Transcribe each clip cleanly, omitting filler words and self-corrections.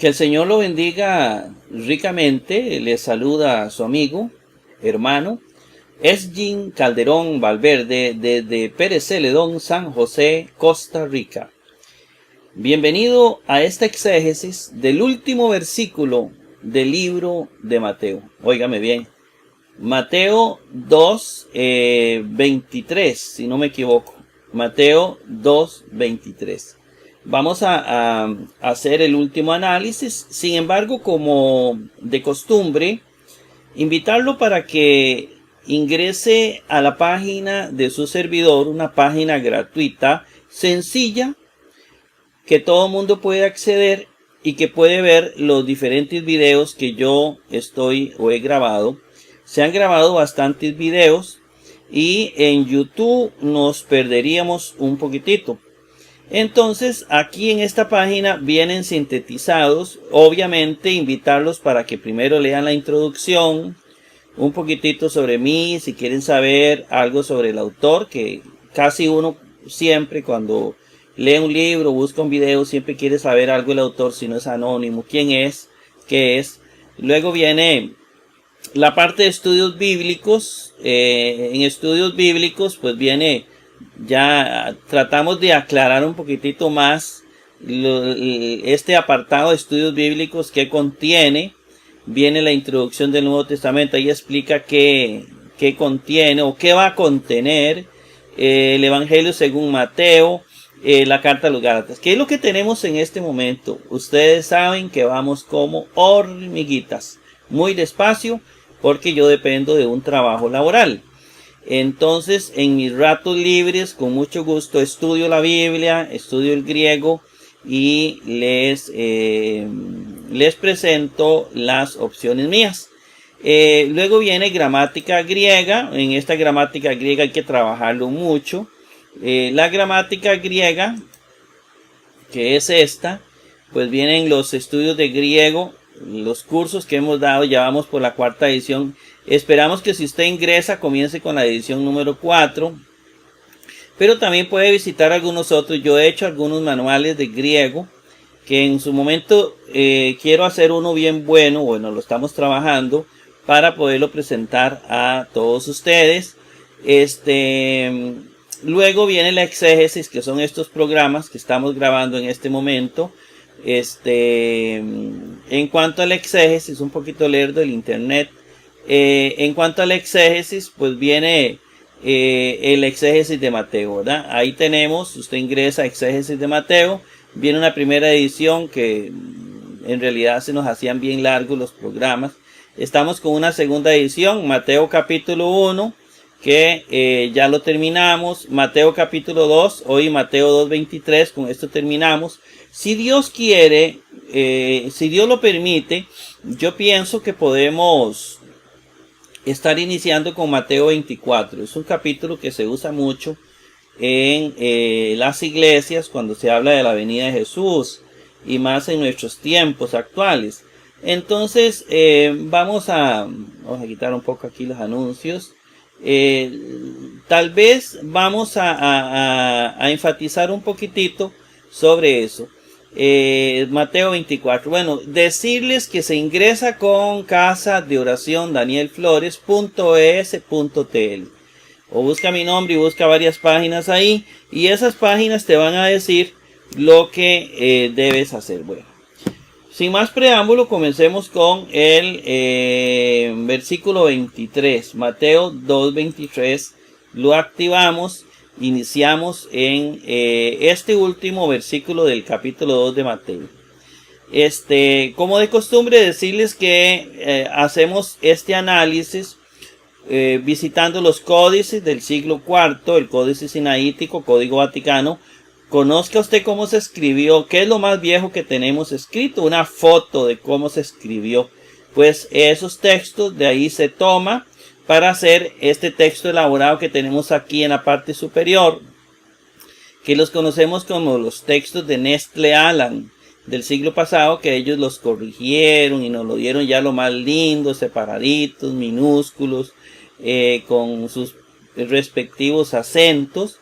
Que el Señor lo bendiga ricamente. Le saluda a su amigo, hermano, Esgin Calderón Valverde, desde Pérez Celedón, San José, Costa Rica. Bienvenido a esta exégesis del último versículo del libro de Mateo. Óigame bien. Mateo 2, 23, si no me equivoco. Mateo 2, 23. Vamos a hacer el último análisis. Sin embargo, como de costumbre, invitarlo para que ingrese a la página de su servidor, una página gratuita, sencilla, que todo el mundo puede acceder y que puede ver los diferentes videos que yo estoy o he grabado. Se han grabado bastantes videos y en YouTube nos perderíamos un poquitito. Entonces, aquí en esta página vienen sintetizados. Obviamente, invitarlos para que primero lean la introducción, un poquitito sobre mí, si quieren saber algo sobre el autor, que casi uno siempre cuando lee un libro, busca un video, siempre quiere saber algo del autor, si no es anónimo, quién es, qué es. Luego viene la parte de estudios bíblicos. En estudios bíblicos, pues viene... Ya tratamos de aclarar un poquitito más este apartado de estudios bíblicos que contiene. Viene la introducción del Nuevo Testamento. Ahí explica qué contiene o qué va a contener el Evangelio según Mateo, la carta a los Gálatas. ¿Qué es lo que tenemos en este momento? Ustedes saben que vamos como hormiguitas, muy despacio, porque yo dependo de un trabajo laboral. Entonces, en mis ratos libres, con mucho gusto, estudio la Biblia, estudio el griego y les presento las opciones mías. Luego viene gramática griega. En esta gramática griega hay que trabajarlo mucho. La gramática griega, que es esta, pues vienen los estudios de griego, los cursos que hemos dado, ya vamos por la 4ª edición. Esperamos que si usted ingresa comience con la edición número 4, pero también puede visitar algunos otros. Yo he hecho algunos manuales de griego que en su momento quiero hacer uno bien bueno. Bueno, lo estamos trabajando para poderlo presentar a todos ustedes. Luego viene la exégesis, que son estos programas que estamos grabando en este momento. En cuanto a la exégesis, un poquito lerdo el internet. En cuanto a la exégesis, pues viene el exégesis de Mateo, ¿verdad? Ahí tenemos, usted ingresa a exégesis de Mateo, viene una primera edición que en realidad se nos hacían bien largos los programas. Estamos con una segunda edición, Mateo capítulo 1, que ya lo terminamos. Mateo capítulo 2, hoy Mateo 2:23, con esto terminamos. Si Dios quiere, si Dios lo permite, yo pienso que podemos estar iniciando con Mateo 24. Es un capítulo que se usa mucho en las iglesias cuando se habla de la venida de Jesús y más en nuestros tiempos actuales. Entonces vamos a quitar un poco aquí los anuncios. Tal vez vamos a enfatizar un poquitito sobre eso. Mateo 24. Bueno, decirles que se ingresa con Casa de Oración danielflores.es.tl, o busca mi nombre y busca varias páginas ahí, y esas páginas te van a decir lo que debes hacer. Bueno, sin más preámbulo, comencemos con el versículo 23. Mateo 2:23. Lo activamos. Iniciamos en este último versículo del capítulo 2 de Mateo. Como de costumbre, decirles que hacemos este análisis visitando los códices del siglo IV, el Códice Sinaítico, Código Vaticano. Conozca usted cómo se escribió, qué es lo más viejo que tenemos escrito, una foto de cómo se escribió. Pues esos textos de ahí se toma para hacer este texto elaborado que tenemos aquí en la parte superior, que los conocemos como los textos de Nestle Aland del siglo pasado, que ellos los corrigieron y nos lo dieron ya lo más lindo, separaditos, minúsculos, con sus respectivos acentos.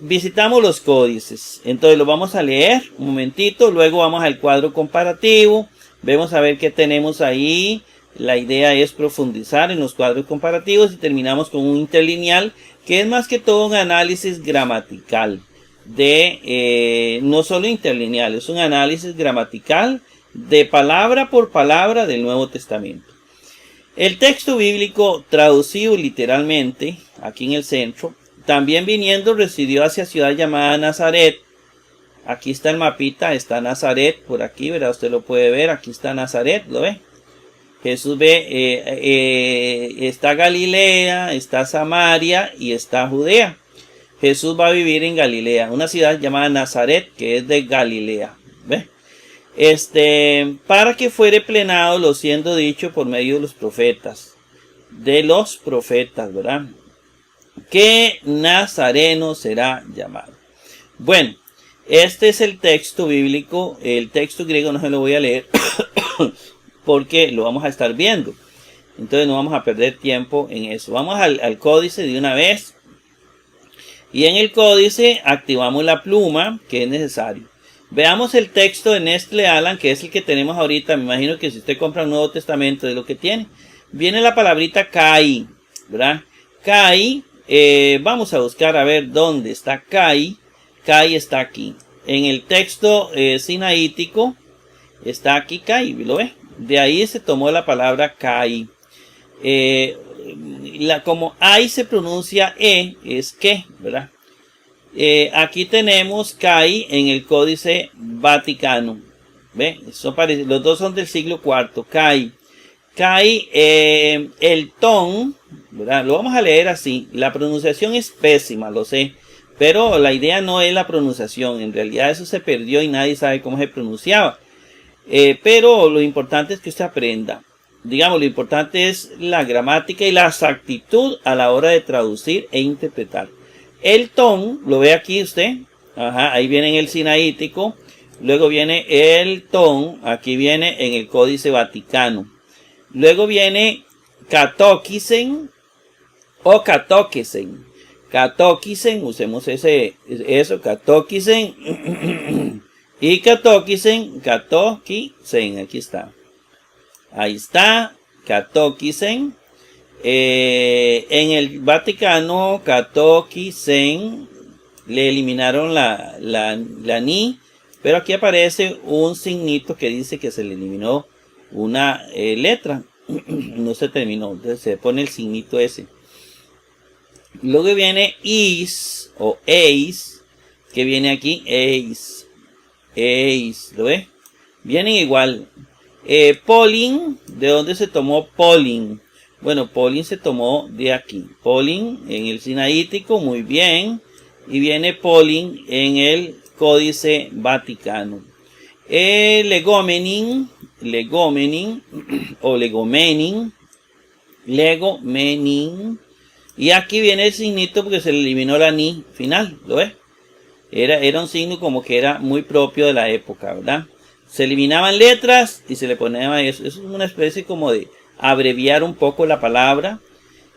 visitamos los códices. Entonces lo vamos a leer un momentito. Luego vamos al cuadro comparativo. Vemos a ver qué tenemos ahí. La idea es profundizar en los cuadros comparativos y terminamos con un interlineal que es más que todo un análisis gramatical. No solo interlineal, es un análisis gramatical de palabra por palabra del Nuevo Testamento. El texto bíblico traducido literalmente, aquí en el centro, también viniendo residió hacia ciudad llamada Nazaret. Aquí está el mapita, está Nazaret por aquí, ¿verdad? Usted lo puede ver, aquí está Nazaret, ¿lo ve? Jesús ve, está Galilea, está Samaria y está Judea. Jesús va a vivir en Galilea, una ciudad llamada Nazaret, que es de Galilea. ¿Ve? Para que fuere plenado lo siendo dicho por medio de los profetas. ¿Verdad? Que Nazareno será llamado. Bueno, este es el texto bíblico. El texto griego no se lo voy a leer porque lo vamos a estar viendo. Entonces no vamos a perder tiempo en eso. Vamos al códice de una vez. Y en el códice activamos la pluma que es necesario. Veamos el texto de Nestle Aland, que es el que tenemos ahorita. Me imagino que si usted compra un Nuevo Testamento es lo que tiene. Viene la palabrita Kai, ¿verdad? Kai, vamos a buscar a ver dónde está Kai. Kai está aquí. En el texto sinaítico está aquí Kai, ¿lo ve? De ahí se tomó la palabra Kai. Como ay se pronuncia es que, ¿verdad? Aquí tenemos Kai en el Códice Vaticano. ¿Ve? Los dos son del siglo IV. Kai. Kai, el ton, ¿verdad? Lo vamos a leer así. La pronunciación es pésima, lo sé. Pero la idea no es la pronunciación. En realidad eso se perdió y nadie sabe cómo se pronunciaba. Pero lo importante es que usted aprenda. Digamos, lo importante es la gramática y la exactitud a la hora de traducir e interpretar. El ton, lo ve aquí usted. Ajá, ahí viene en el sinaítico. Luego viene el ton. Aquí viene en el Códice Vaticano. Luego viene catóquisen o catóquisen. Catóquisen, usemos eso, catóquisen. Y catóquisen, aquí está. Ahí está, catóquisen. En el Vaticano, catóquisen, le eliminaron la ni, pero aquí aparece un signito que dice que se le eliminó una letra. No se terminó, entonces se pone el signito ese. Luego viene is o eis, que viene aquí, eis, ¿lo ve? Vienen igual. Polling, ¿de dónde se tomó polling? Bueno, polling se tomó de aquí. Polling en el sinaítico, muy bien. Y viene polling en el Códice Vaticano. Legomenin o legomenin. Y aquí viene el signito porque se le eliminó la ni final, ¿lo ves? Era un signo como que era muy propio de la época, ¿verdad? Se eliminaban letras y se le ponía eso. Eso es una especie como de abreviar un poco la palabra.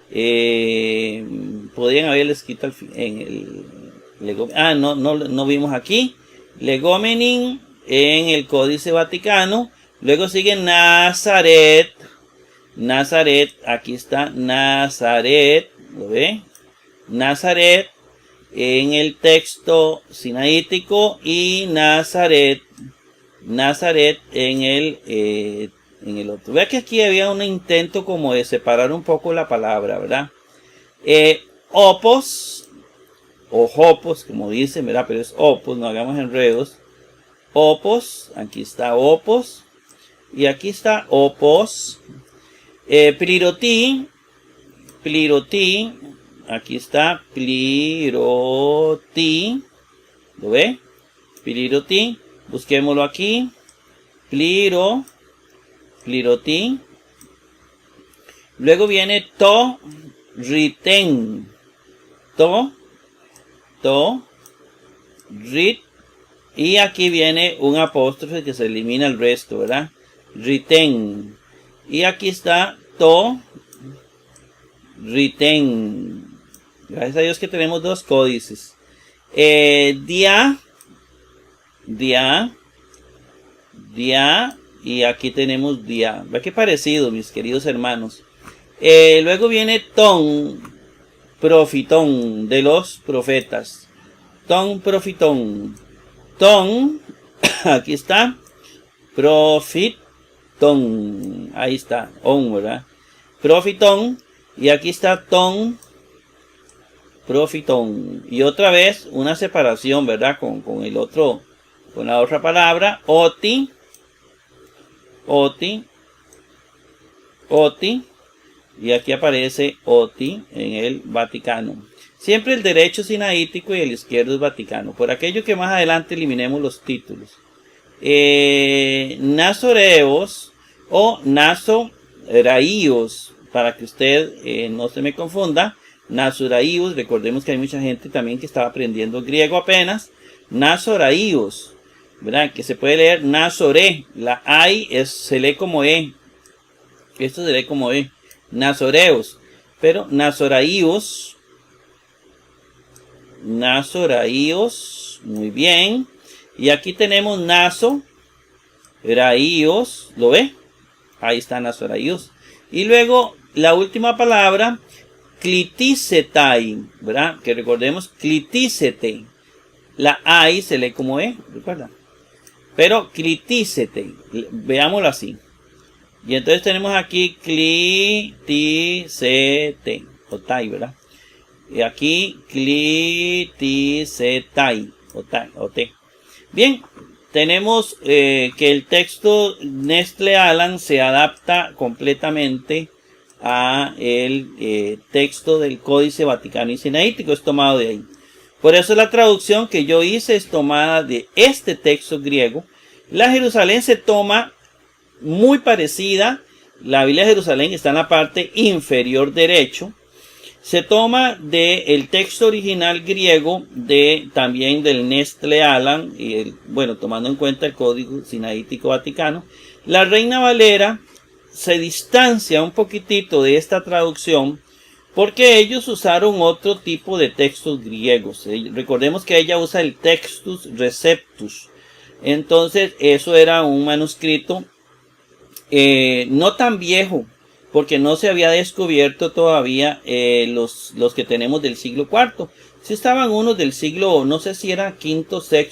Podrían haberle escrito no vimos aquí. Legomenin en el Códice Vaticano. Luego sigue Nazaret. Nazaret, aquí está Nazaret. ¿Lo ve? Nazaret en el texto sinaítico y Nazaret en el otro. Vea que aquí había un intento como de separar un poco la palabra, ¿verdad? Opos o hopos, como dicen, ¿verdad? Pero es opos, no hagamos enredos. Opos, aquí está opos y aquí está opos. Pliroti, aquí está pliroti, ¿lo ve? Pliroti, busquémoslo aquí, pliroti. Luego viene riten, rit, y aquí viene un apóstrofe que se elimina el resto, ¿verdad? Riten, y aquí está riten. Gracias a Dios que tenemos dos códices. Dia, y aquí tenemos dia. Ve qué parecido, mis queridos hermanos. Luego viene ton, profitón, de los profetas. Ton, profitón. Ton, aquí está. Profitón. Ahí está, on, ¿verdad? Profitón. Y aquí está ton, profitón. Y otra vez una separación, ¿verdad? Con el otro, con la otra palabra. Oti. Y aquí aparece Oti en el Vaticano. Siempre el derecho sinaítico y el izquierdo es Vaticano. Por aquello que más adelante eliminemos los títulos. Nazoreos o nazoraíos, para que usted no se me confunda. Nazoraíos, recordemos que hay mucha gente también que estaba aprendiendo griego apenas. Nazoraíos, ¿verdad? Que se puede leer Nazoré. La I se lee como E. Esto se lee como E. Nazoreos. Pero nazoraíos. Muy bien. Y aquí tenemos nazoraíos. ¿Lo ve? Ahí está nazoraíos. Y luego la última palabra, cliticetai, ¿verdad? Que recordemos, cliticete. La I se lee como E, ¿recuerda? Pero cliticete, veámoslo así. Y entonces tenemos aquí cliticete, o tai, ¿verdad? Y aquí cliticetai, o te. Bien, tenemos que el texto Nestle Aland se adapta completamente a el texto del Códice Vaticano y Sinaítico, es tomado de ahí. Por eso la traducción que yo hice es tomada de este texto griego. La Jerusalén se toma muy parecida. La Biblia de Jerusalén está en la parte inferior derecho. Se toma del texto original griego también del Nestle Aland, y bueno, tomando en cuenta el Código Sinaítico Vaticano. La Reina Valera se distancia un poquitito de esta traducción porque ellos usaron otro tipo de textos griegos. Recordemos que ella usa el Textus Receptus. Entonces eso era un manuscrito no tan viejo, porque no se había descubierto todavía los que tenemos del siglo IV. Sí estaban unos del siglo, no sé si era V, VI,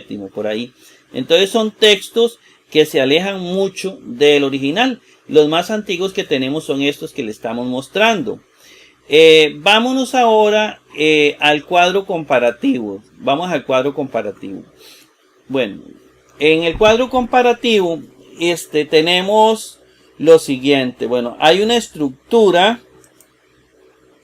VII, por ahí. Entonces son textos que se alejan mucho del original. Los más antiguos que tenemos son estos que le estamos mostrando. Vámonos ahora al cuadro comparativo. Vamos al cuadro comparativo. Bueno, en el cuadro comparativo tenemos lo siguiente. Bueno, hay una estructura.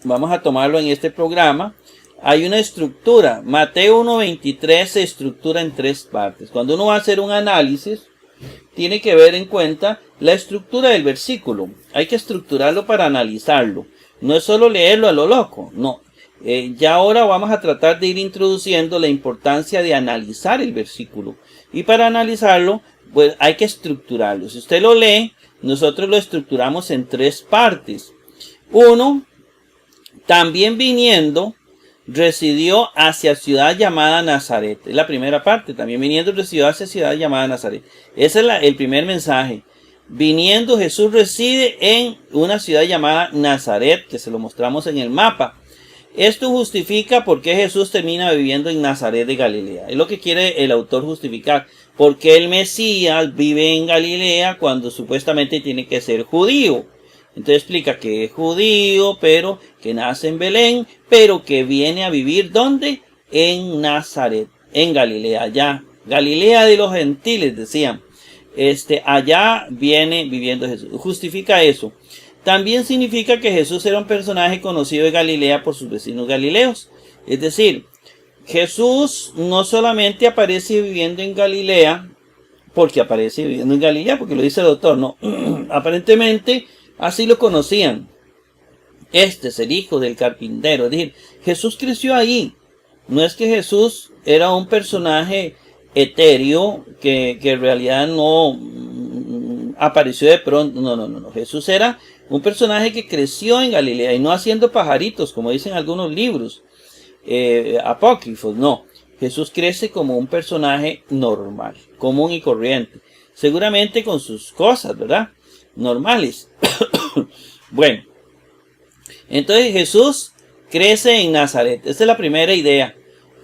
Vamos a tomarlo en este programa. Hay una estructura. Mateo 1:23 se estructura en 3 partes. Cuando uno va a hacer un análisis, tiene que ver en cuenta la estructura del versículo. Hay que estructurarlo para analizarlo. No es solo leerlo a lo loco. No. Ya ahora vamos a tratar de ir introduciendo la importancia de analizar el versículo. Y para analizarlo, pues hay que estructurarlo. Si usted lo lee, nosotros lo estructuramos en 3 partes. 1. También viniendo, residió hacia ciudad llamada Nazaret. Es la primera parte. También viniendo, residió hacia ciudad llamada Nazaret. Ese es el primer mensaje. Viniendo, Jesús reside en una ciudad llamada Nazaret, que se lo mostramos en el mapa. Esto justifica por qué Jesús termina viviendo en Nazaret de Galilea. Es lo que quiere el autor justificar. Porque el Mesías vive en Galilea cuando supuestamente tiene que ser judío. Entonces explica que es judío, pero que nace en Belén, pero que viene a vivir ¿dónde? En Nazaret, en Galilea, allá. Galilea de los gentiles, decían. Allá viene viviendo Jesús. Justifica eso. También significa que Jesús era un personaje conocido de Galilea por sus vecinos galileos. Es decir, Jesús no solamente aparece viviendo en Galilea, porque aparece viviendo en Galilea, porque lo dice el autor, no. Aparentemente, así lo conocían. Este es el hijo del carpintero. Es decir, Jesús creció ahí. No es que Jesús era un personaje etéreo que en realidad no apareció de pronto. No. Jesús era un personaje que creció en Galilea y no haciendo pajaritos, como dicen algunos libros. apócrifos, no. Jesús crece como un personaje normal, común y corriente, seguramente con sus cosas, ¿verdad? Normales. Bueno, entonces Jesús crece en Nazaret. Esta es la primera idea.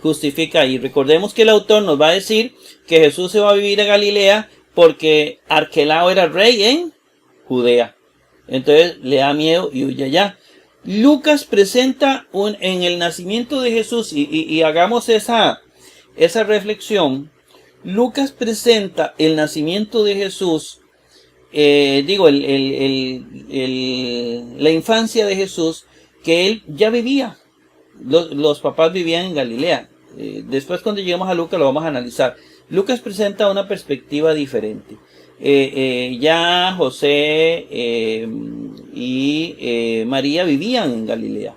Justifica ahí. Recordemos que el autor nos va a decir que Jesús se va a vivir a Galilea porque Arquelao era rey en Judea. Entonces le da miedo y huye allá. Lucas presenta en el nacimiento de Jesús, y hagamos esa reflexión. Lucas presenta el nacimiento de Jesús, la infancia de Jesús, que él ya vivía. Los papás vivían en Galilea. Después, cuando lleguemos a Lucas, lo vamos a analizar. Lucas presenta una perspectiva diferente. Ya José y María vivían en Galilea.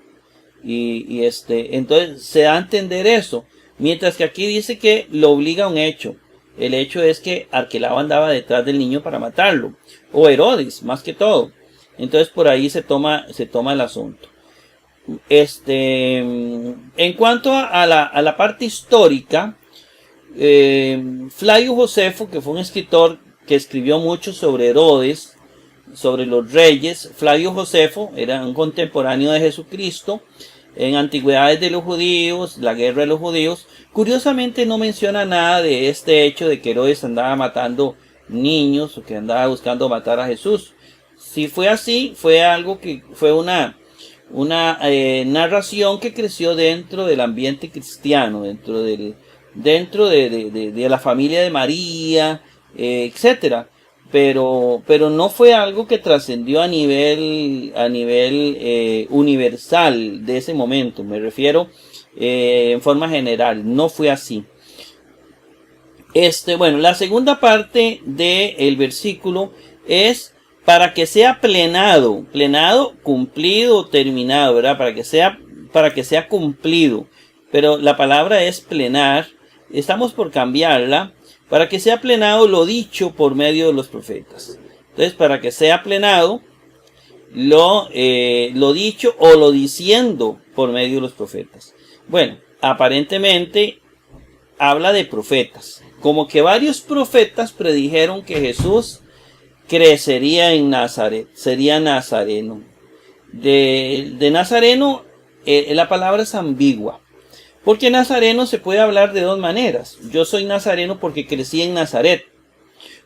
Entonces se da a entender eso. Mientras que aquí dice que lo obliga a un hecho. El hecho es que Arquelao andaba detrás del niño para matarlo. O Herodes, más que todo. Entonces por ahí se toma el asunto. En cuanto a la parte histórica, Flavio Josefo, que fue un escritor que escribió mucho sobre Herodes, sobre los reyes. Flavio Josefo era un contemporáneo de Jesucristo. En Antigüedades de los Judíos, la guerra de los judíos, curiosamente no menciona nada de este hecho de que Herodes andaba matando niños o que andaba buscando matar a Jesús. Si fue así, fue algo que fue una narración que creció dentro del ambiente cristiano, dentro de la familia de María, etcétera. Pero no fue algo que trascendió a nivel universal de ese momento. Me refiero en forma general. No fue así. Bueno, la segunda parte del versículo es para que sea plenado, cumplido, terminado, ¿verdad? Para que sea cumplido. Pero la palabra es plenar. Estamos por cambiarla. Para que sea plenado lo dicho por medio de los profetas. Entonces, para que sea plenado lo dicho o lo diciendo por medio de los profetas. Bueno, aparentemente habla de profetas. Como que varios profetas predijeron que Jesús crecería en Nazaret, sería nazareno. De nazareno, la palabra es ambigua. Porque nazareno se puede hablar de dos maneras. Yo soy nazareno porque crecí en Nazaret.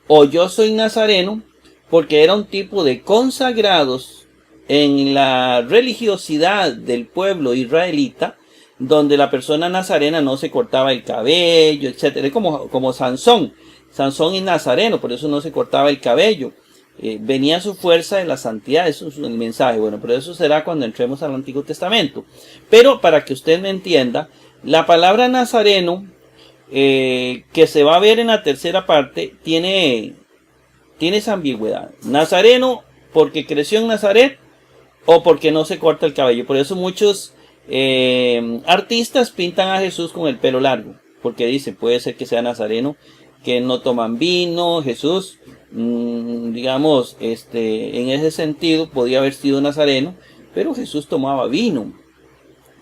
O yo soy nazareno porque era un tipo de consagrados en la religiosidad del pueblo israelita, donde la persona nazarena no se cortaba el cabello, etc. Es como Sansón. Sansón es nazareno, por eso no se cortaba el cabello. Venía su fuerza de la santidad, eso es el mensaje. Bueno, pero eso será cuando entremos al Antiguo Testamento. Pero para que usted me entienda, la palabra nazareno, que se va a ver en la tercera parte, tiene esa ambigüedad. Nazareno porque creció en Nazaret o porque no se corta el cabello. Por eso muchos artistas pintan a Jesús con el pelo largo, porque dicen, puede ser que sea nazareno, que no toman vino. Jesús, digamos, en ese sentido podía haber sido nazareno, pero Jesús tomaba vino.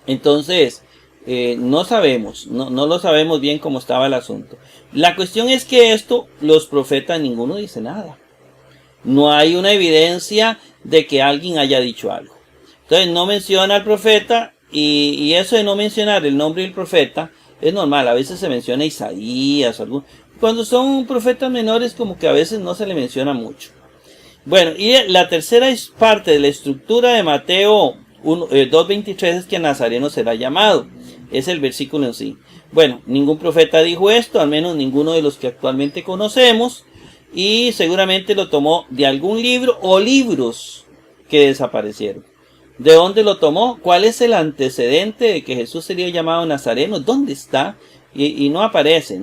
Entonces, no sabemos, no lo sabemos bien cómo estaba el asunto. La cuestión es que esto, los profetas, ninguno dice nada. No hay una evidencia de que alguien haya dicho algo. Entonces no menciona al profeta, y eso de no mencionar el nombre del profeta es normal. A veces se menciona Isaías, cuando son profetas menores, como que a veces no se le menciona mucho. Bueno, y la tercera parte de la estructura de Mateo 2.23 es que Nazareno será llamado. Es el versículo en sí. Bueno, ningún profeta dijo esto, al menos ninguno de los que actualmente conocemos, y seguramente lo tomó de algún libro o libros que desaparecieron. ¿De dónde lo tomó? ¿Cuál es el antecedente de que Jesús sería llamado Nazareno? ¿Dónde está? Y no aparece.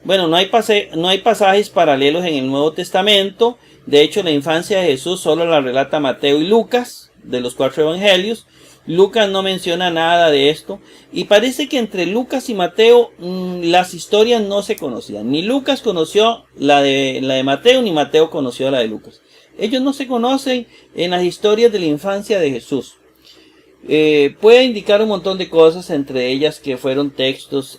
Bueno, no hay pasajes paralelos en el Nuevo Testamento. De hecho, la infancia de Jesús solo la relata Mateo y Lucas, de los 4 evangelios. Lucas no menciona nada de esto. Y parece que entre Lucas y Mateo las historias no se conocían. Ni Lucas conoció la de Mateo, ni Mateo conoció la de Lucas. Ellos no se conocen en las historias de la infancia de Jesús. Puede indicar un montón de cosas, entre ellas que fueron textos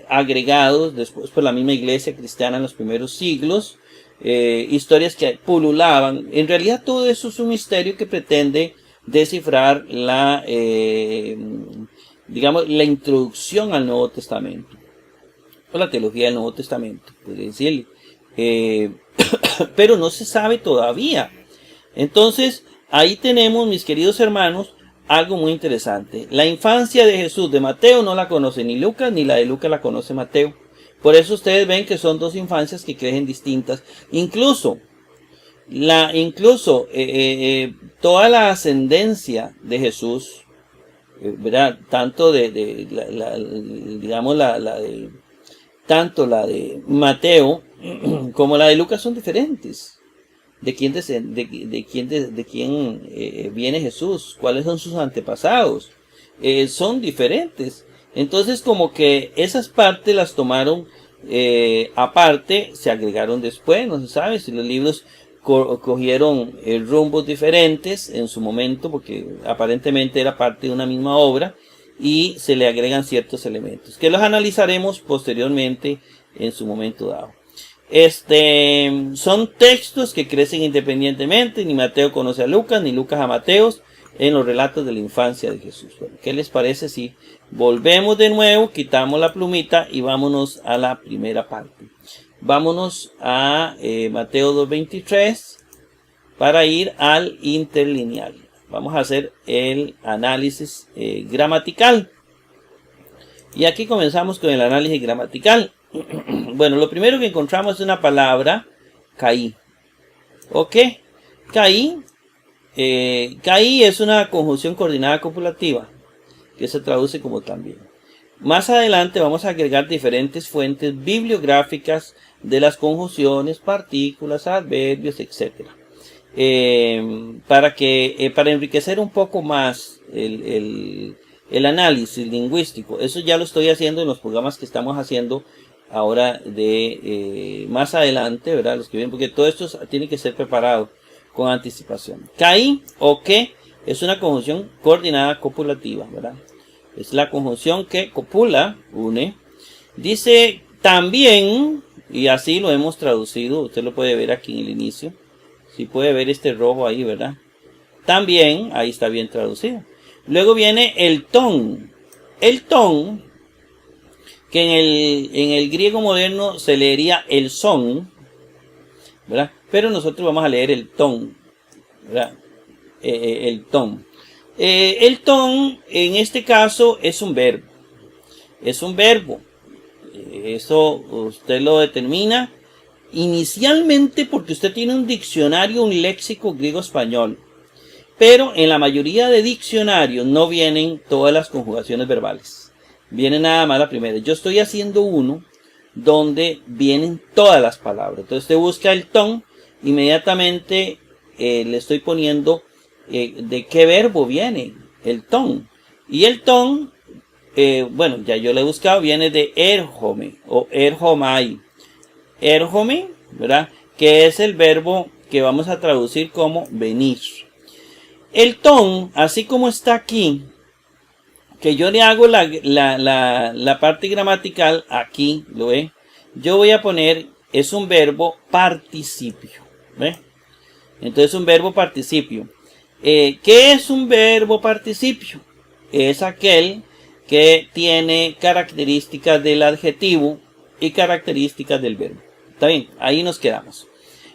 agregados después por la misma iglesia cristiana en los primeros siglos, historias que pululaban. En realidad todo eso es un misterio que pretende descifrar digamos, la introducción al Nuevo Testamento, o la teología del Nuevo Testamento, podría decirle. Pero no se sabe todavía. Entonces, ahí tenemos, mis queridos hermanos, algo muy interesante. La infancia de Jesús de Mateo no la conoce ni Lucas, ni la de Lucas la conoce Mateo. Por eso ustedes ven que son dos infancias que crecen distintas. Incluso toda la ascendencia de Jesús, ¿verdad? Tanto tanto la de Mateo como la de Lucas son diferentes. ¿De quién viene Jesús? ¿Cuáles son sus antepasados? Son diferentes. Entonces, como que esas partes las tomaron aparte, se agregaron después. No se sabe si los libros cogieron rumbos diferentes en su momento, porque aparentemente era parte de una misma obra, y se le agregan ciertos elementos, que los analizaremos posteriormente en su momento dado. Son textos que crecen independientemente, ni Mateo conoce a Lucas, ni Lucas a Mateo, en los relatos de la infancia de Jesús. Bueno, ¿qué les parece si volvemos de nuevo, quitamos la plumita y vámonos a la primera parte? Vámonos a Mateo 2:23 para ir al interlineal. Vamos a hacer el análisis gramatical. Y aquí comenzamos con el análisis gramatical. Bueno, lo primero que encontramos es una palabra, caí. ¿Ok? Caí. Caí es una conjunción coordinada copulativa, que se traduce como también. Más adelante vamos a agregar diferentes fuentes bibliográficas de las conjunciones, partículas, adverbios, etc. Para enriquecer un poco más el análisis lingüístico. Eso ya lo estoy haciendo en los programas que estamos haciendo ahora más adelante, ¿verdad? Los que vienen, porque todo esto tiene que ser preparado con anticipación. Caí o que es una conjunción coordinada copulativa, ¿verdad? Es la conjunción que copula, une. Dice también, y así lo hemos traducido, usted lo puede ver aquí en el inicio. Si puede ver este rojo ahí, ¿verdad? También, ahí está bien traducido. Luego viene el ton. El ton, que en el griego moderno se leería el son, ¿verdad? Pero nosotros vamos a leer el ton, ¿verdad? El ton. El ton, en este caso, es un verbo. Es un verbo. Eso usted lo determina inicialmente porque usted tiene un diccionario, un léxico griego-español. Pero en la mayoría de diccionarios no vienen todas las conjugaciones verbales. Viene nada más la primera. Yo estoy haciendo uno donde vienen todas las palabras. Entonces usted busca el ton, inmediatamente le estoy poniendo de qué verbo viene el ton. Y el ton, bueno, ya yo lo he buscado, viene de erjome o erjomai. Erjome, ¿verdad? Que es el verbo que vamos a traducir como venir. El ton, así como está aquí, que yo le hago la parte gramatical, aquí, ¿lo ve? Yo voy a poner, es un verbo participio, ¿ve? Entonces un verbo participio. ¿Qué es un verbo participio? Es aquel que tiene características del adjetivo y características del verbo. ¿Está bien? Ahí nos quedamos.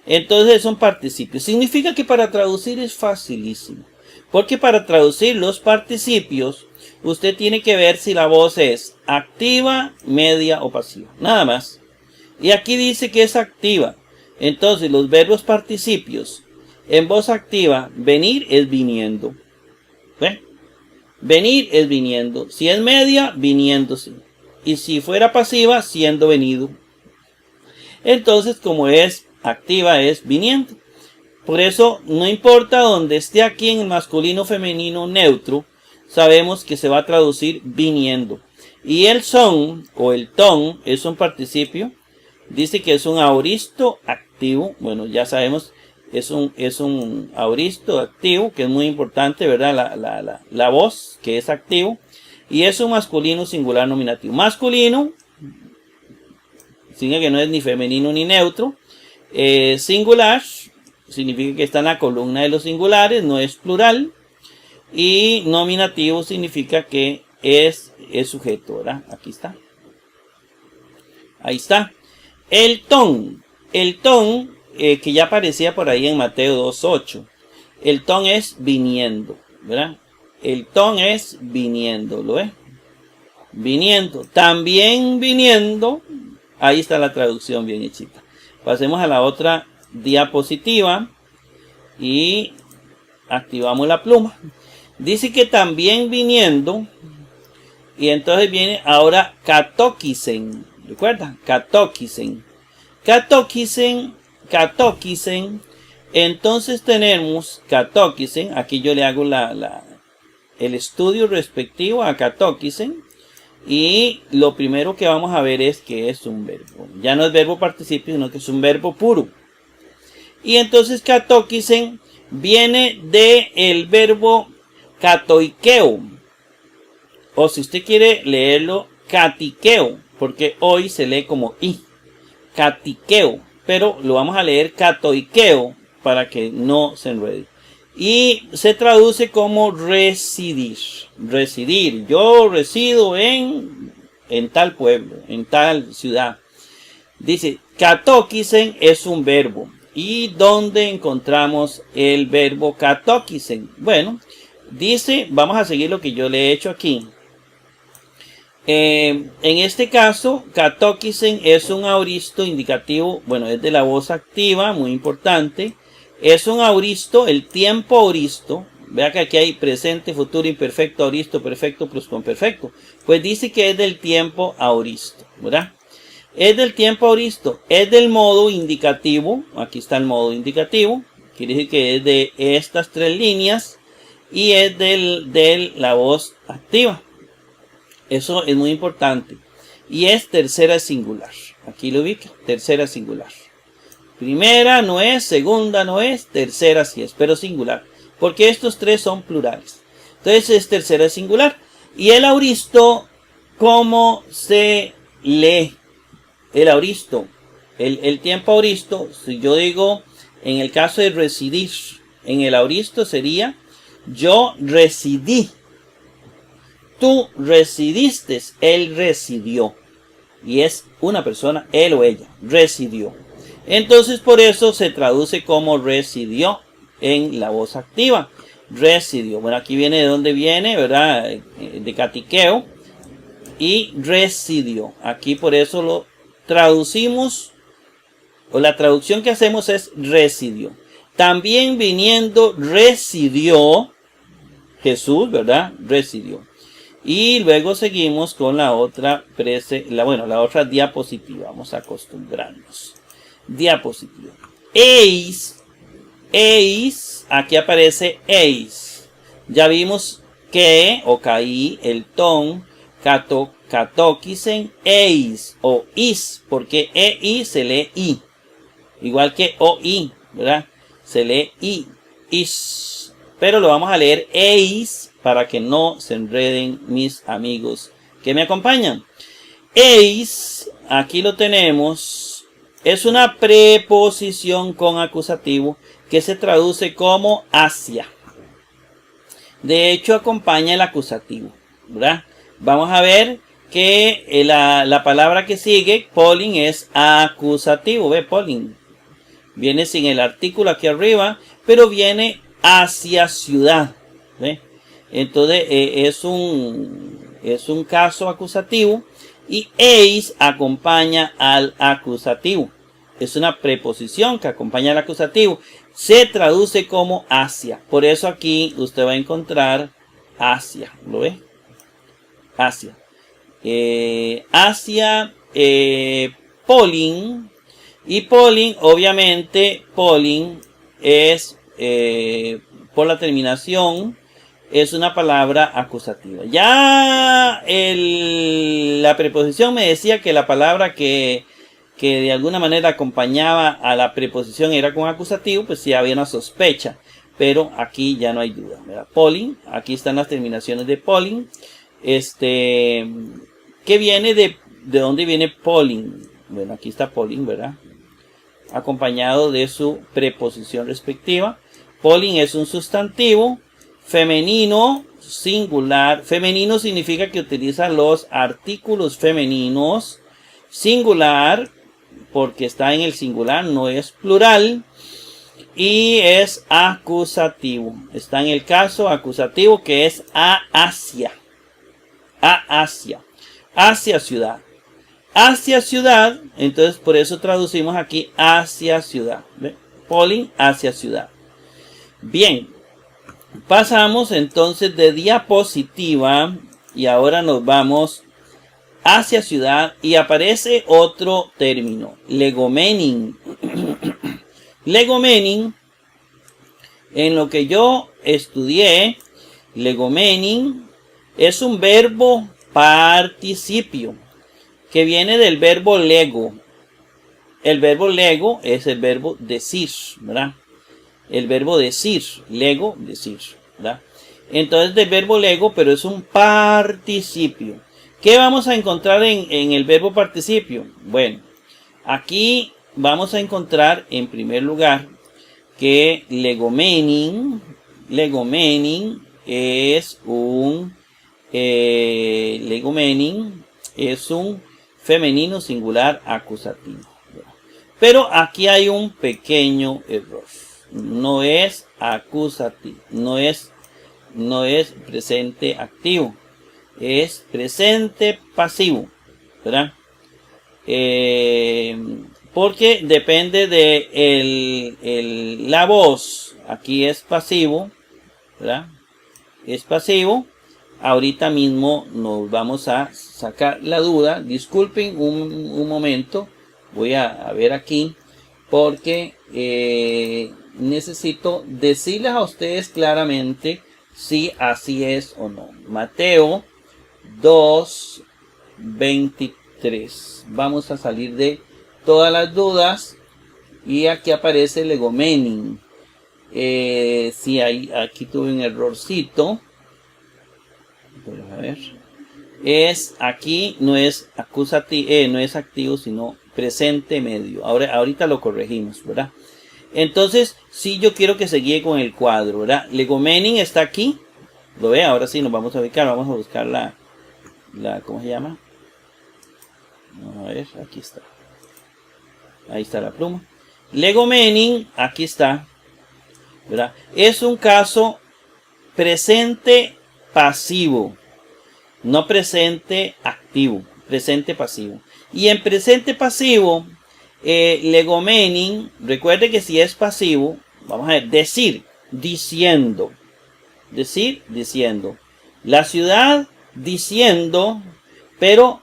Entonces es un participio. Significa que para traducir es facilísimo. Porque para traducir los participios, usted tiene que ver si la voz es activa, media o pasiva. Nada más. Y aquí dice que es activa. Entonces los verbos participios en voz activa, venir es viniendo. ¿Ve? Venir es viniendo. Si es media, viniéndose. Y si fuera pasiva, siendo venido. Entonces, como es activa, es viniendo. Por eso, no importa donde esté aquí en el masculino, femenino, neutro, sabemos que se va a traducir viniendo. Y el son o el ton es un participio. Dice que es un aoristo activo. Bueno, ya sabemos. es un auristo activo, que es muy importante, ¿verdad? La voz, que es activo. Y es un masculino singular nominativo. Masculino, significa que no es ni femenino ni neutro. Singular, significa que está en la columna de los singulares, no es plural. Y nominativo significa que es sujeto, ¿verdad? Aquí está. Ahí está. El ton, que ya aparecía por ahí en Mateo 2:8. El ton es viniendo, ¿verdad? El ton es viniendo, ¿lo ves? Viniendo. También viniendo. Ahí está la traducción bien hechita. Pasemos a la otra diapositiva. Y activamos la pluma. Dice que también viniendo. Y entonces viene ahora katokisen. ¿Recuerda? Katokisen. Katokisen. Entonces tenemos katokisen. Aquí yo le hago el estudio respectivo a katokisen. Y lo primero que vamos a ver es que es un verbo. Ya no es verbo participio, sino que es un verbo puro. Y entonces katokisen viene del verbo katoikeo. O si usted quiere leerlo, katikeo. Porque hoy se lee como i. Katikeo. Pero lo vamos a leer katoikeo para que no se enrede. Y se traduce como residir. Residir. Yo resido en tal pueblo, en tal ciudad. Dice, katokisen es un verbo. ¿Y dónde encontramos el verbo katokisen? Bueno, dice, vamos a seguir lo que yo le he hecho aquí. En este caso, katokisen es un auristo indicativo, bueno, es de la voz activa, muy importante. Es un auristo, el tiempo auristo. Vea que aquí hay presente, futuro, imperfecto, auristo, perfecto, pluscuamperfecto. Pues dice que es del tiempo auristo, ¿verdad? Es del tiempo auristo, es del modo indicativo. Aquí está el modo indicativo. Quiere decir que es de estas tres líneas. Y es de la voz activa. Eso es muy importante. Y es tercera singular. Aquí lo ubica, tercera singular. Primera no es, segunda no es, tercera sí es, pero singular. Porque estos tres son plurales. Entonces es tercera singular. Y el auristo, ¿cómo se lee? El auristo, el tiempo auristo, si yo digo, en el caso de residir, en el auristo sería, yo residí. Tú residiste, él residió. Y es una persona, él o ella, residió. Entonces por eso se traduce como residió en la voz activa. Residió. Bueno, aquí viene de dónde viene, ¿verdad? De katiqueo. Y residió. Aquí por eso lo traducimos, o la traducción que hacemos es residió. También viniendo residió Jesús, ¿verdad? Residió. Y luego seguimos con la otra la otra diapositiva. Vamos a acostumbrarnos. Diapositiva. Eis, aquí aparece eis. Ya vimos que o caí, el ton, katokisen, eis o is, porque ei se lee i. Igual que oi, ¿verdad? Se lee i, is. Pero lo vamos a leer eis para que no se enreden mis amigos que me acompañan. Eis, aquí lo tenemos, es una preposición con acusativo que se traduce como hacia. De hecho, acompaña el acusativo, ¿verdad? Vamos a ver que la palabra que sigue, polling, es acusativo. ¿Ve? Polling. Viene sin el artículo aquí arriba, pero viene hacia ciudad. ¿Ve? Entonces es un caso acusativo y eis acompaña al acusativo. Es una preposición que acompaña al acusativo. Se traduce como hacia. Por eso aquí usted va a encontrar hacia. ¿Lo ve? Hacia. Hacia polling. Y polling, obviamente, polling es por la terminación. Es una palabra acusativa. Ya la preposición me decía que la palabra que que de alguna manera acompañaba a la preposición era con acusativo, pues sí había una sospecha. Pero aquí ya no hay duda, ¿verdad? Polling, aquí están las terminaciones de polling. ¿Qué viene de dónde viene polling? Bueno, aquí está polling, ¿verdad? Acompañado de su preposición respectiva. Polling es un sustantivo femenino singular. Femenino significa que utiliza los artículos femeninos. Singular, porque está en el singular, no es plural. Y es acusativo. Está en el caso acusativo que es a hacia. A hacia. Hacia ciudad. Hacia ciudad. Entonces por eso traducimos aquí hacia ciudad. ¿Ve? Polling hacia ciudad. Bien. Pasamos entonces de diapositiva. Y ahora nos vamos hacia ciudad. Y aparece otro término. Legomening. Legomening, en lo que yo estudié, legomening es un verbo participio que viene del verbo lego. El verbo lego es el verbo decir, ¿verdad? El verbo decir, lego, decir, ¿verdad? Entonces del verbo lego, pero es un participio. ¿Qué vamos a encontrar en el verbo participio? Bueno, aquí vamos a encontrar en primer lugar que legomening es un femenino singular acusativo. Pero aquí hay un pequeño error. No es acusativo, no es presente activo, es presente pasivo, ¿verdad? Porque depende de la voz. Aquí es pasivo, ¿verdad? Es pasivo. Ahorita mismo nos vamos a sacar la duda. Disculpen un momento. Voy a ver aquí. Porque necesito decirles a ustedes claramente si así es o no. Mateo 2:23. Vamos a salir de todas las dudas. Y aquí aparece legomening. Sí, aquí tuve un errorcito. Pero a ver. Aquí no es acusativo, no es activo, sino presente medio. Ahorita lo corregimos, ¿verdad? Entonces, sí, yo quiero que se guíe con el cuadro, ¿verdad? Legomening está aquí. ¿Lo ve? Ahora sí nos vamos a ubicar. Vamos a buscar la ¿cómo se llama? Vamos a ver, aquí está. Ahí está la pluma. Legomening, aquí está, ¿verdad? Es un caso presente pasivo, no presente activo, presente pasivo. Y en presente pasivo, legomening, recuerde que si es pasivo, vamos a ver, decir, diciendo. Decir, diciendo. La ciudad, diciendo, pero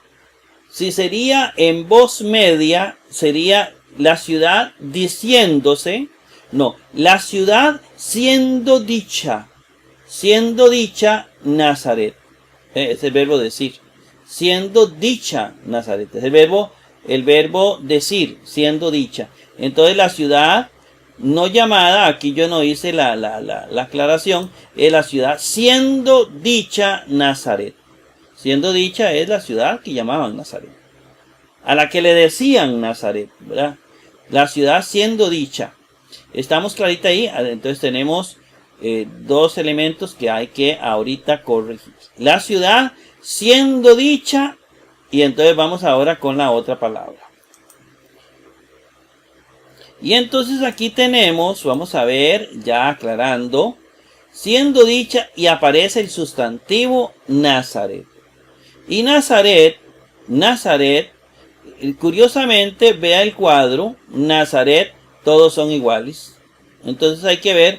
si sería en voz media, sería la ciudad diciéndose. No, la ciudad siendo dicha Nazaret. Es el verbo decir. Siendo dicha Nazaret. Es el verbo decir, siendo dicha. Entonces la ciudad no llamada, aquí yo no hice la aclaración, es la ciudad siendo dicha Nazaret. Siendo dicha es la ciudad que llamaban Nazaret. A la que le decían Nazaret, ¿verdad? La ciudad siendo dicha. Estamos clarita ahí. Entonces tenemos dos elementos que hay que ahorita corregir. La ciudad siendo dicha. Y entonces vamos ahora con la otra palabra. Y entonces aquí tenemos, vamos a ver, ya aclarando, siendo dicha y aparece el sustantivo Nazaret. Y Nazaret, curiosamente, vea el cuadro, Nazaret, todos son iguales. Entonces hay que ver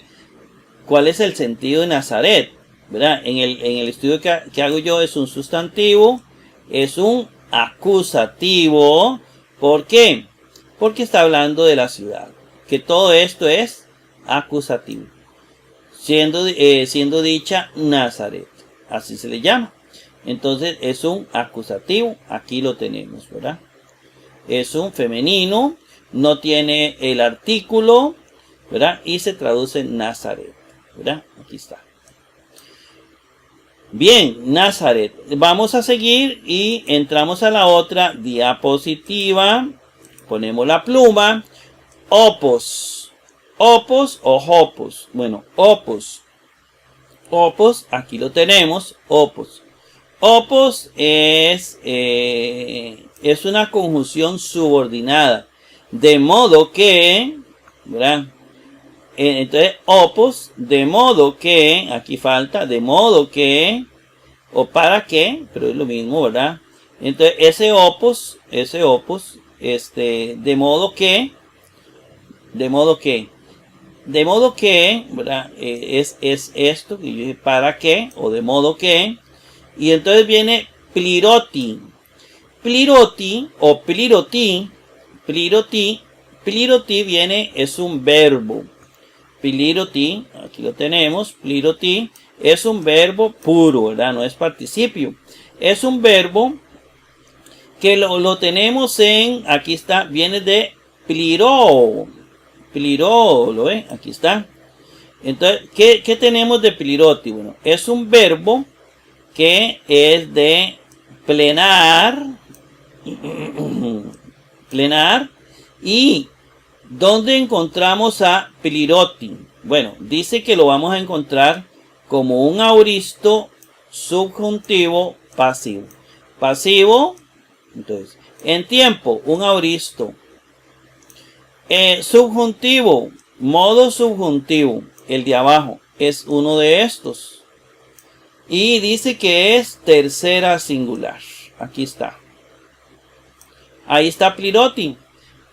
cuál es el sentido de Nazaret, ¿verdad? En el estudio que hago yo es un sustantivo, es un acusativo. ¿Por qué? Porque está hablando de la ciudad. Que todo esto es acusativo. Siendo dicha Nazaret. Así se le llama. Entonces es un acusativo. Aquí lo tenemos, ¿verdad? es un femenino, no tiene el artículo, ¿verdad? Y se traduce Nazaret, ¿verdad? Aquí está. Bien, Nazaret. Vamos a seguir y entramos a la otra diapositiva. Ponemos la pluma. Opos. Opos o hopos. Bueno, opos. Opos, aquí lo tenemos. Opos. Opos es una conjunción subordinada. De modo que, ¿verdad? Entonces, opos, de modo que, aquí falta, de modo que, o para que, pero es lo mismo, ¿verdad? Entonces, ese opos, de modo que, ¿verdad? Es esto, y yo dije, para que, o de modo que, y entonces viene pliroti. Pliroti, o pliroti viene, es un verbo. Pliroti, aquí lo tenemos, pliroti, es un verbo puro, ¿verdad? No es participio. Es un verbo que lo tenemos en, aquí está, viene de pliró. Pliró, ¿lo ve? Aquí está. Entonces, ¿qué tenemos de pliroti? Bueno, es un verbo que es de plenar, plenar, y ¿dónde encontramos a pliroti? Bueno, dice que lo vamos a encontrar como un auristo subjuntivo pasivo. Pasivo, entonces, en tiempo, un auristo. Subjuntivo, modo subjuntivo, el de abajo, es uno de estos. Y dice que es tercera singular. Aquí está. Ahí está pliroti.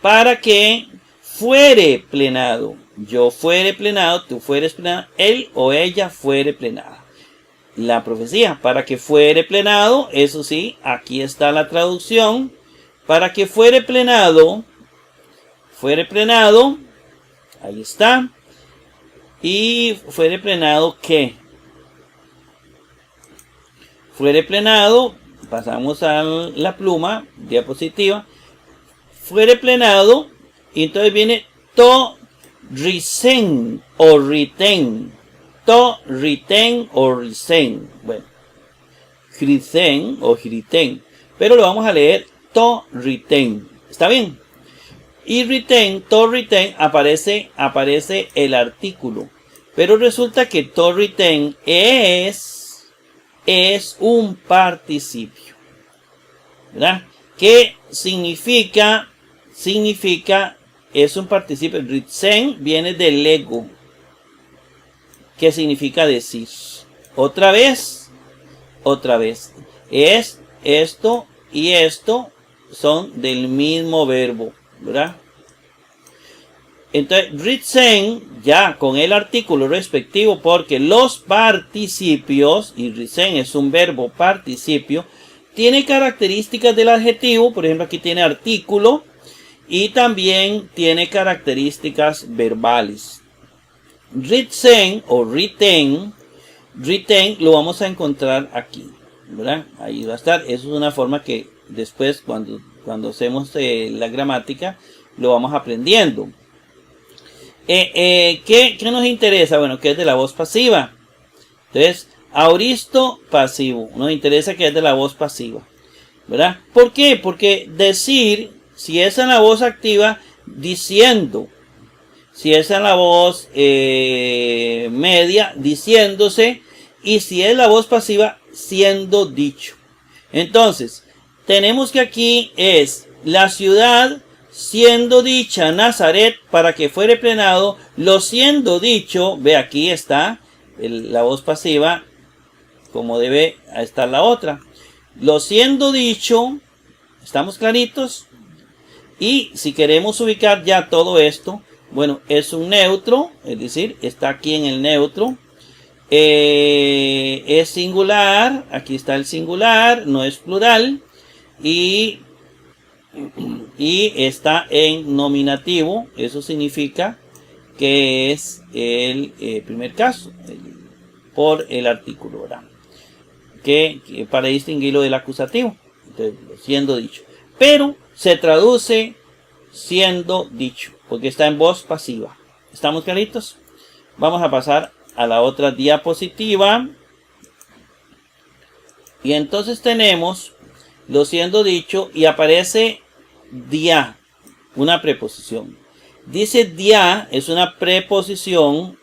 Para que fuere plenado. Yo fuere plenado, tú fueres plenado, él o ella fuere plenada. La profecía, para que fuere plenado, eso sí, aquí está la traducción. Para que fuere plenado, ahí está. Y fuere plenado, ¿qué? Fuere plenado, pasamos a la pluma, diapositiva. Fuere plenado, y entonces viene to risen o riten. To riten o risen. Bueno, risen o riten. Pero lo vamos a leer to riten. ¿Está bien? Y riten, to riten, aparece el artículo. Pero resulta que to riten es un participio. ¿Verdad? ¿Qué significa? Es un participio. Riten viene del ego. ¿Qué significa decir? Otra vez. Es esto y esto son del mismo verbo, ¿verdad? Entonces, riten ya con el artículo respectivo, porque los participios, y riten es un verbo participio, tiene características del adjetivo. Por ejemplo, aquí tiene artículo y también tiene características verbales. Riten o riten lo vamos a encontrar aquí, ¿verdad? Ahí va a estar. Eso es una forma que después cuando hacemos la gramática lo vamos aprendiendo. ¿Qué nos interesa? Bueno, que es de la voz pasiva. Entonces, auristo pasivo. Nos interesa que es de la voz pasiva, ¿verdad? ¿Por qué? Porque decir, si es en la voz activa, diciendo. Si es en la voz media, diciéndose. Y si es la voz pasiva, siendo dicho. Entonces, tenemos que aquí es la ciudad siendo dicha Nazaret para que fuere plenado. Lo siendo dicho, ve aquí está la voz pasiva, como debe estar la otra. Lo siendo dicho, ¿estamos claritos? Y si queremos ubicar ya todo esto, bueno, es un neutro, es decir, está aquí en el neutro. Es singular, aquí está el singular, no es plural. Y está en nominativo, eso significa que es el primer caso, por el artículo, ¿verdad? Que para distinguirlo del acusativo, entonces, siendo dicho. Pero se traduce siendo dicho, porque está en voz pasiva. ¿Estamos claritos? Vamos a pasar a la otra diapositiva. Y entonces tenemos lo siendo dicho y aparece dia, una preposición. Dice dia es una preposición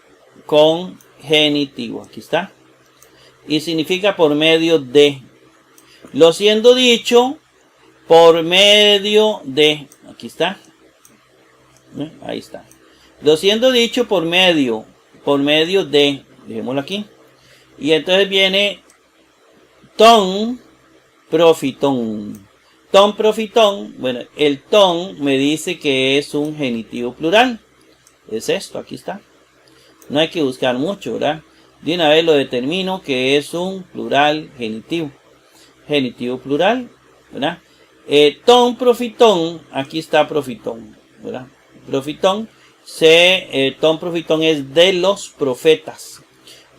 con genitivo. Aquí está. Y significa por medio de. Lo siendo dicho por medio de. Aquí está. Ahí está. Lo siendo dicho por medio de. Dejémoslo aquí. Y entonces viene ton profitón. Ton profitón. Bueno, el ton me dice que es un genitivo plural. Es esto, aquí está. No hay que buscar mucho, ¿verdad? De una vez lo determino que es un plural genitivo. Genitivo plural, ¿verdad? Ton profitón, aquí está profitón, ¿verdad? Profitón, ton profitón es de los profetas.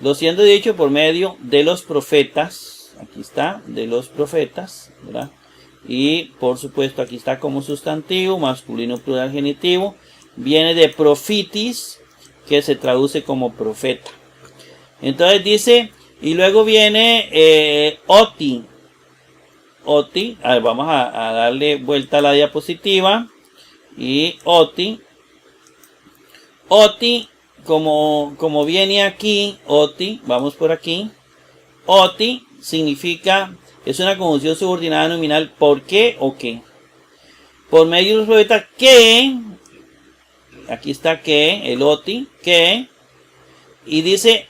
Lo siendo dicho por medio de los profetas, aquí está, de los profetas, ¿verdad? Y por supuesto aquí está como sustantivo, masculino plural genitivo. Viene de profitis, que se traduce como profeta. Entonces dice, y luego viene oti. Oti, a ver, vamos a darle vuelta a la diapositiva. Y oti. Oti, como viene aquí, oti, vamos por aquí. Oti significa, es una conjunción subordinada nominal, ¿por qué o qué? Por medio de los profetas que, aquí está que, el oti, que, y dice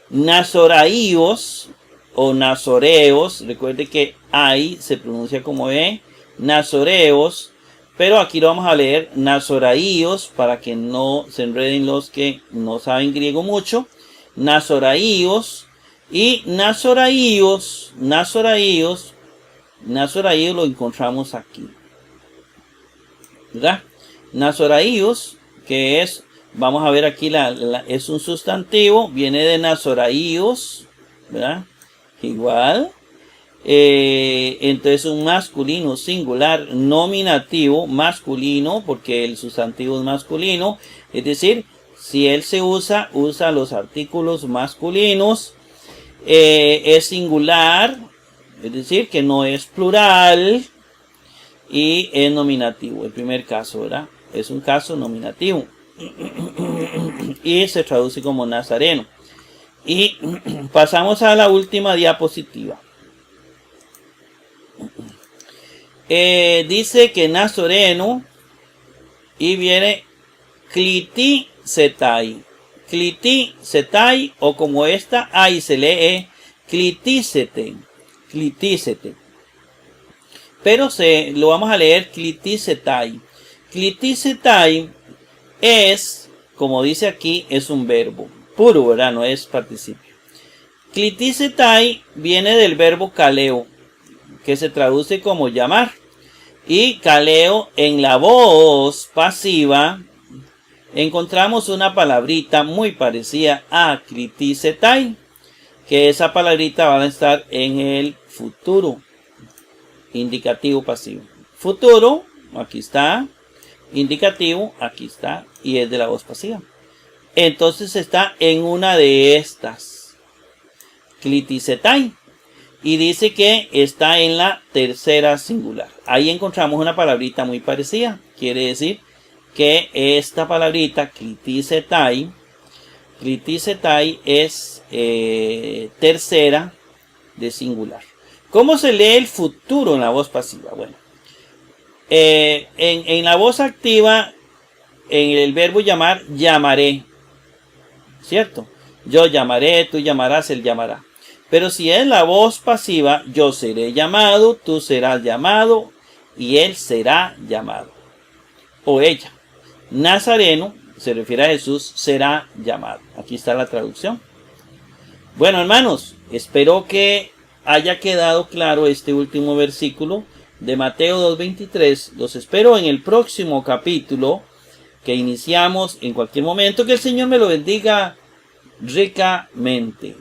nazoraíos o nazoreos, recuerde que ahí se pronuncia como E, nazoreos, pero aquí lo vamos a leer nazoraíos para que no se enreden los que no saben griego mucho. Nazoraíos y nazoraíos lo encontramos aquí, ¿verdad? Nazoraíos, que es, vamos a ver aquí, es un sustantivo, viene de nazoraíos, ¿verdad? Igual. Entonces un masculino singular nominativo masculino, porque el sustantivo es masculino, es decir, si él se usa los artículos masculinos, es singular, es decir, que no es plural, y es nominativo. El primer caso, ¿verdad? Es un caso nominativo y se traduce como nazareno. Y pasamos a la última diapositiva. Dice que nazareno y viene cliticetai. Cliticetai, o como esta ahí se lee cliticete. Cliticete. Pero lo vamos a leer cliticetai. Cliticetai es, como dice aquí, es un verbo puro, ¿verdad? No es participio. Cliticetai viene del verbo kaleo, que se traduce como llamar. Y kaleo, en la voz pasiva encontramos una palabrita muy parecida a cliticetai, que esa palabrita va a estar en el futuro indicativo pasivo. Futuro, aquí está. Indicativo, aquí está. Y es de la voz pasiva. Entonces está en una de estas. Cliticetai. Y dice que está en la tercera singular. Ahí encontramos una palabrita muy parecida. Quiere decir que esta palabrita, cliticetai, es tercera de singular. ¿Cómo se lee el futuro en la voz pasiva? Bueno, en la voz activa, en el verbo llamar, llamaré. ¿Cierto? Yo llamaré, tú llamarás, él llamará. Pero si es la voz pasiva, yo seré llamado, tú serás llamado y él será llamado. O ella. Nazareno, se refiere a Jesús, será llamado. Aquí está la traducción. Bueno, hermanos, espero que haya quedado claro este último versículo de Mateo 2:23. Los espero en el próximo capítulo que iniciamos en cualquier momento. Que el Señor me lo bendiga ricamente.